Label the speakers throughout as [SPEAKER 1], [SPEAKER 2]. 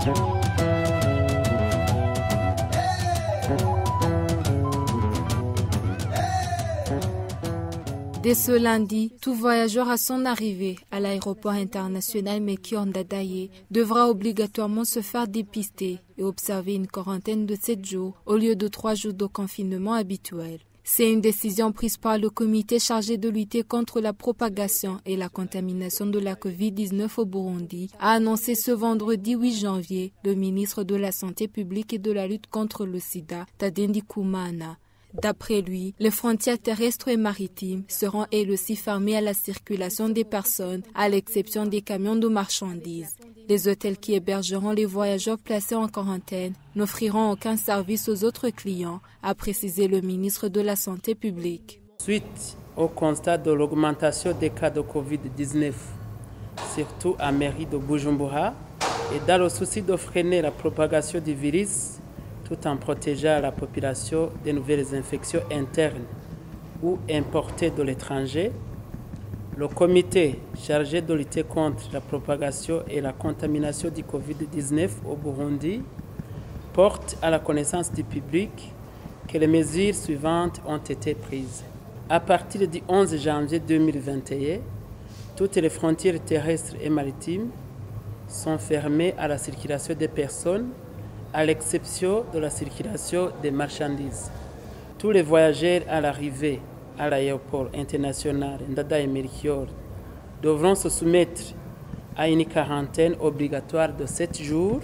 [SPEAKER 1] Dès ce lundi, tout voyageur à son arrivée à l'aéroport international Melchior Ndadaye devra obligatoirement se faire dépister et observer une quarantaine de 7 jours au lieu de 3 jours de confinement habituel. C'est une décision prise par le comité chargé de lutter contre la propagation et la contamination de la COVID-19 au Burundi, a annoncé ce vendredi 8 janvier le ministre de la Santé publique et de la lutte contre le sida, Tadei Ndikumana. D'après lui, les frontières terrestres et maritimes seront elles aussi fermées à la circulation des personnes, à l'exception des camions de marchandises. Les hôtels qui hébergeront les voyageurs placés en quarantaine n'offriront aucun service aux autres clients, a précisé le ministre de la Santé publique.
[SPEAKER 2] Suite au constat de l'augmentation des cas de Covid-19, surtout à mairie de Bujumbura, et dans le souci de freiner la propagation du virus, tout en protégeant la population des nouvelles infections internes ou importées de l'étranger, le comité chargé de lutter contre la propagation et la contamination du Covid-19 au Burundi porte à la connaissance du public que les mesures suivantes ont été prises. À partir du 11 janvier 2021, toutes les frontières terrestres et maritimes sont fermées à la circulation des personnes, à l'exception de la circulation des marchandises. Tous les voyageurs à l'arrivée à l'aéroport international Ndadaye Melchior devront se soumettre à une quarantaine obligatoire de 7 jours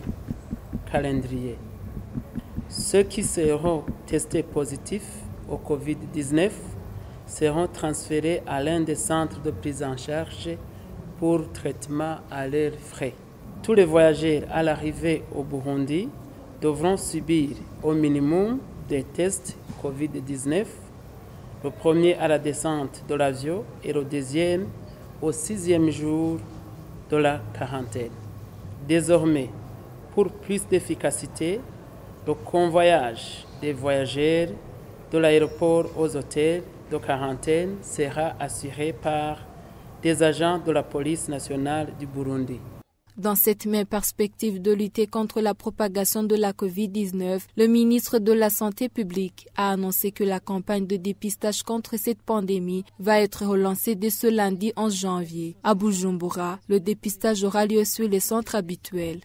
[SPEAKER 2] calendrier. Ceux qui seront testés positifs au Covid-19 seront transférés à l'un des centres de prise en charge pour traitement à leurs frais. Tous les voyageurs à l'arrivée au Burundi devront subir au minimum des tests Covid-19, le premier à la descente de l'avion et le deuxième au 6e jour de la quarantaine. Désormais, pour plus d'efficacité, le convoyage des voyageurs de l'aéroport aux hôtels de quarantaine sera assuré par des agents de la police nationale du Burundi.
[SPEAKER 1] Dans cette même perspective de lutter contre la propagation de la COVID-19, le ministre de la Santé publique a annoncé que la campagne de dépistage contre cette pandémie va être relancée dès ce lundi 11 janvier. À Bujumbura, le dépistage aura lieu sur les centres habituels.